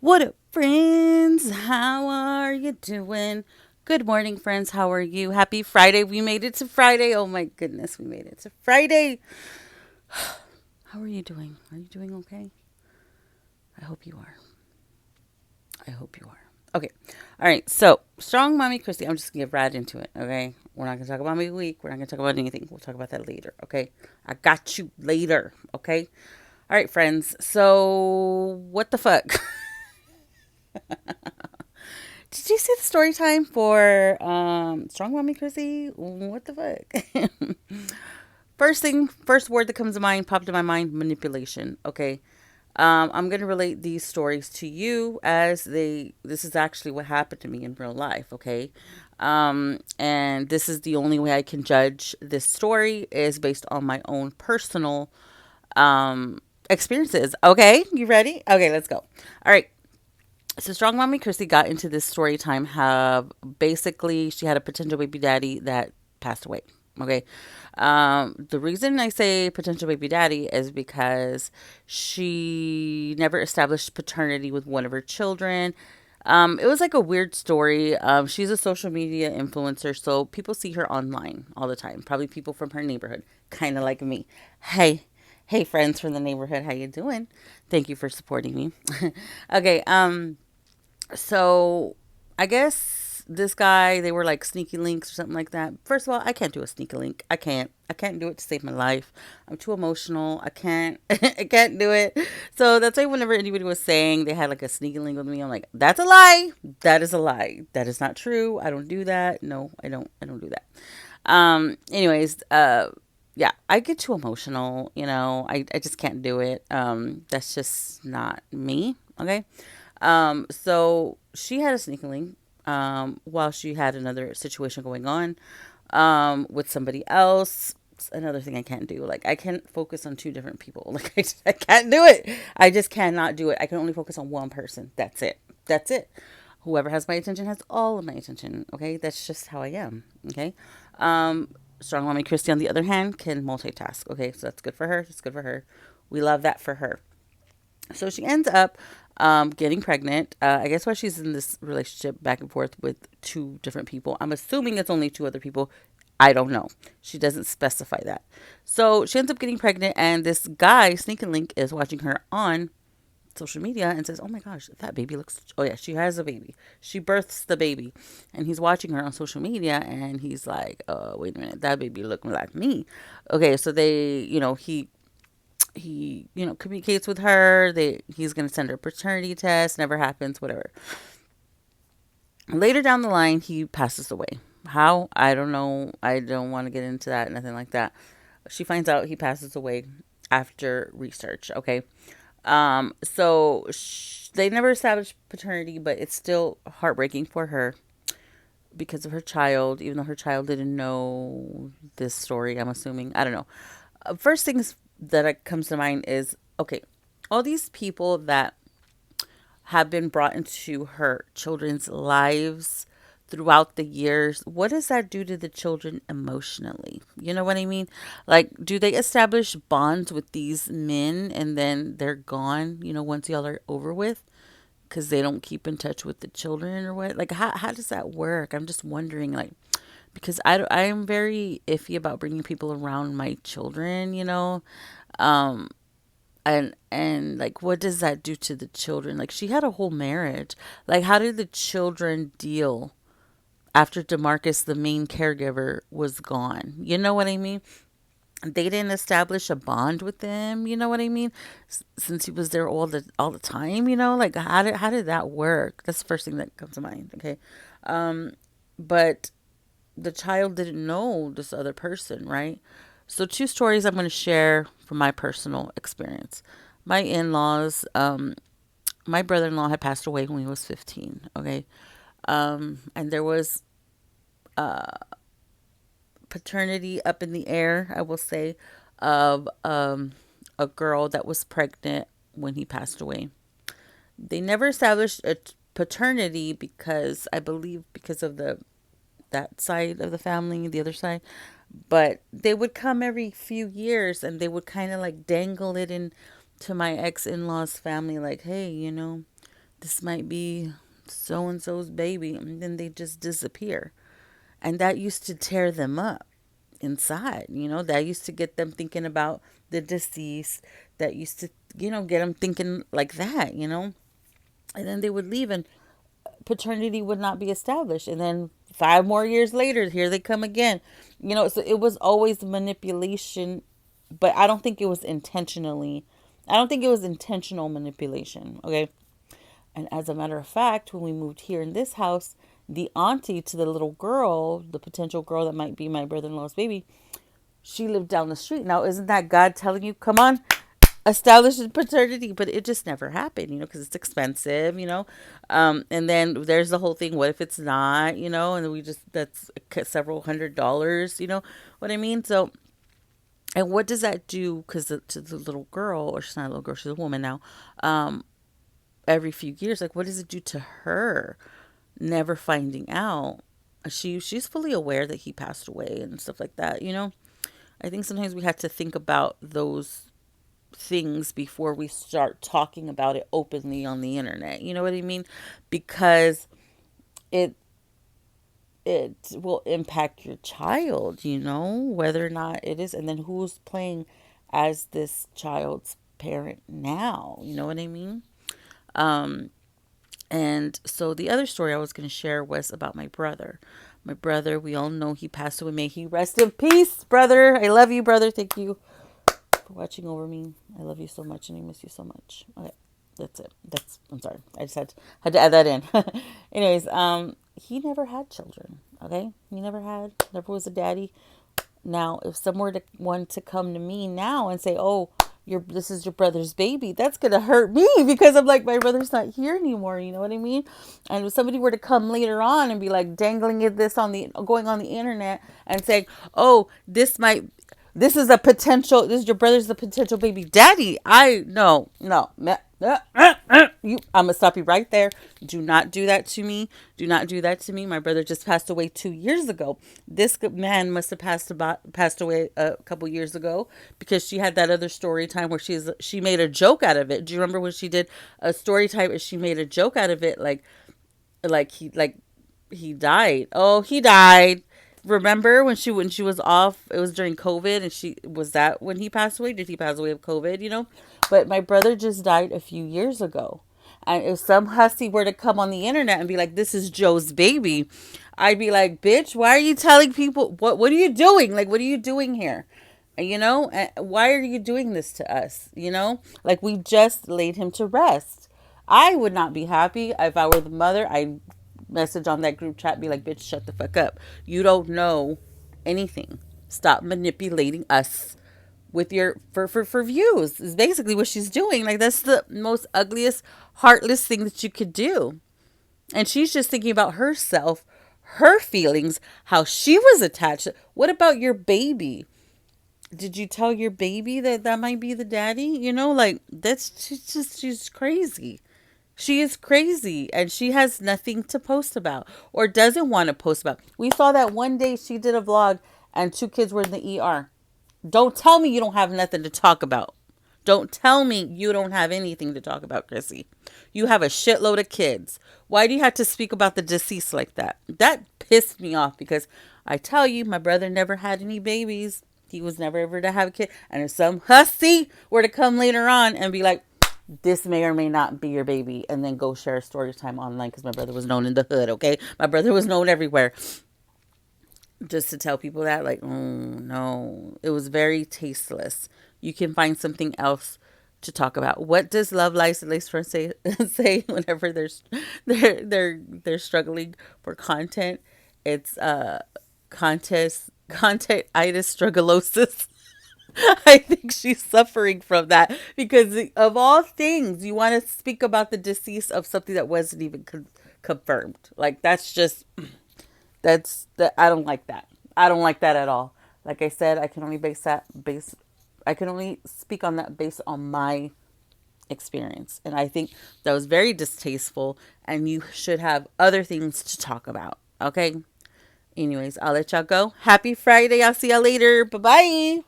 What up, friends? How are you doing? Good morning, friends. How are you? Happy Friday. We made it to Friday. Oh my goodness, we made it to Friday. How are you doing? Are you doing okay? I hope you are. I hope you are. Okay. All right. So, strong mommy Christy. I'm just going to get right into it. Okay. We're not going to talk about my week. We're not going to talk about anything. We'll talk about that later. Okay. I got you later. Okay. All right, friends. So, what the fuck? Did you see the story time for Strong Mommy Chrissy? What the fuck? First word that comes to mind, popped in my mind, manipulation. Okay. I'm gonna relate these stories to you as this is actually what happened to me in real life, okay? And this is the only way I can judge this story is based on my own personal experiences. Okay, you ready? Okay, let's go. All right. So strong mommy Christy got into this story time. Have basically she had a potential baby daddy that passed away. Okay. The reason I say potential baby daddy is because she never established paternity with one of her children. It was like a weird story. She's a social media influencer, so people see her online all the time. Probably people from her neighborhood, kind of like me. Hey, hey, friends from the neighborhood, how you doing? Thank you for supporting me. Okay. So I guess this guy, they were like sneaky links or something like that. First of all, I can't do a sneaky link. I can't. I can't do it to save my life. I'm too emotional. I can't. I can't do it. So that's why whenever anybody was saying they had like a sneaky link with me, I'm like, that's a lie. That is a lie. That is not true. I don't do that. No, I don't. I don't do that. Anyways, yeah, I get too emotional. I just can't do it. That's just not me. Okay. So she had a sneaking link while she had another situation going on with somebody else. It's another thing I can't do. Like, I can't focus on two different people. Like, I can't do it. I just cannot do it. I can only focus on one person. That's it. That's it. Whoever has my attention has all of my attention. Okay. That's just how I am. Okay. Um, Strong Mommy Christy, on the other hand, can multitask. Okay. So that's good for her. That's good for her. We love that for her. So she ends up getting pregnant. I guess while she's in this relationship back and forth with two different people. I'm assuming it's only two other people. I don't know. She doesn't specify that. So she ends up getting pregnant, and this guy, Sneak and Link, is watching her on social media and says, "Oh my gosh, that baby looks." Oh yeah, she has a baby. She births the baby, and he's watching her on social media, and he's like, wait a minute, that baby looking like me." Okay, so he communicates with her. He's gonna send her a paternity test. Never happens. Whatever. Later down the line, he passes away. How? I don't know. I don't want to get into that. Nothing like that. She finds out he passes away after research. Okay. They never established paternity, but it's still heartbreaking for her because of her child. Even though her child didn't know this story, I'm assuming. I don't know. First things that comes to mind is okay, all these people that have been brought into her children's lives throughout the years, what does that do to the children emotionally? You know what I mean? Like, do they establish bonds with these men and then they're gone, once y'all are over with? Because they don't keep in touch with the children or what? Like, how does that work? I'm just wondering, like, because I am very iffy about bringing people around my children. Um, and like what does that do to the children? Like she had a whole marriage. Like how did the children deal after Demarcus, the main caregiver, was gone? You know what I mean? They didn't establish a bond with them. You know what I mean? Since he was there all the time. Like how did that work? That's the first thing that comes to mind. Okay, but the child didn't know this other person, right? So, two stories I'm going to share from my personal experience. My in laws, my brother in law had passed away when he was 15, okay? And there was paternity up in the air, I will say, of a girl that was pregnant when he passed away. They never established a paternity because I believe because of that side of the family, the other side. But they would come every few years and they would kind of like dangle it in to my ex in law's family, like, hey, this might be so and so's baby, and then they just disappear. And that used to tear them up inside, that used to get them thinking about the deceased, that used to, get them thinking like that, and then they would leave and paternity would not be established. And then 5 more years later, here they come again. So it was always manipulation, but I don't think it was intentionally. I don't think it was intentional manipulation. Okay. And as a matter of fact, when we moved here in this house, the auntie to the little girl, the potential girl that might be my brother in law's baby, she lived down the street. Now, isn't that God telling you, come on, establish a paternity? But it just never happened, because it's expensive, and then there's the whole thing, what if it's not, and we just, that's several $100s, what I mean? So, and what does that do? Because to the little girl, or she's not a little girl, she's a woman now, every few years, like, what does it do to her? Never finding out. She's fully aware that he passed away and stuff like that, I think sometimes we have to think about those things before we start talking about it openly on the internet. You know what I mean? Because it it will impact your child, whether or not it is, and then who's playing as this child's parent now. You know what I mean? Um and so the other story I was going to share was about my brother. My brother, we all know he passed away. May he rest in peace, brother. I love you, brother. Thank you for watching over me. I love you so much and I miss you so much. Okay, that's it. I'm sorry. I just had to add that in. Anyways, he never had children. Okay, he never was a daddy. Now, if someone were to want to come to me now and say, "Oh, this is your brother's baby," that's gonna hurt me because I'm like, my brother's not here anymore. You know what I mean? And if somebody were to come later on and be like dangling this going on the internet and saying, "Oh, this is a potential. This is your brother's the potential baby daddy." I no. I'm gonna stop you right there. Do not do that to me. Do not do that to me. My brother just passed away 2 years ago. This man must have passed away a couple years ago because she had that other story time where she made a joke out of it. Do you remember when she did a story time and she made a joke out of it, like he died? Oh, he died. Remember when she was off? It was during COVID, and she was that when he passed away. Did he pass away of COVID? But my brother just died a few years ago, and if some hussy were to come on the internet and be like, "This is Joe's baby," I'd be like, "Bitch, why are you telling people what are you doing? Like, what are you doing here?" Why are you doing this to us? Like, we just laid him to rest. I would not be happy if I were the mother. I message on that group chat, be like, "Bitch, shut the fuck up. You don't know anything. Stop manipulating us with your for views." Is basically what she's doing. Like, that's the most ugliest, heartless thing that you could do. And she's just thinking about herself, her feelings, how she was attached. What about your baby? Did you tell your baby that might be the daddy? Like, she's crazy. She is crazy and she has nothing to post about or doesn't want to post about. We saw that one day she did a vlog and 2 kids were in the ER. Don't tell me you don't have nothing to talk about. Don't tell me you don't have anything to talk about, Chrissy. You have a shitload of kids. Why do you have to speak about the deceased like that? That pissed me off because I tell you, my brother never had any babies. He was never ever to have a kid. And if some hussy were to come later on and be like, "This may or may not be your baby," and then go share a story time online, because my brother was known in the hood, okay? My brother was known everywhere. Just to tell people that, like, oh no, it was very tasteless. You can find something else to talk about. What does Love Lies and Lace Front say say whenever they're struggling for content? It's content-itis struggleosis. I think she's suffering from that because of all things, you want to speak about the deceased of something that wasn't even confirmed. Like, that's just I don't like that. I don't like that at all. Like I said, I can only speak on that based on my experience, and I think that was very distasteful. And you should have other things to talk about. Okay. Anyways, I'll let y'all go. Happy Friday. I'll see y'all later. Bye bye.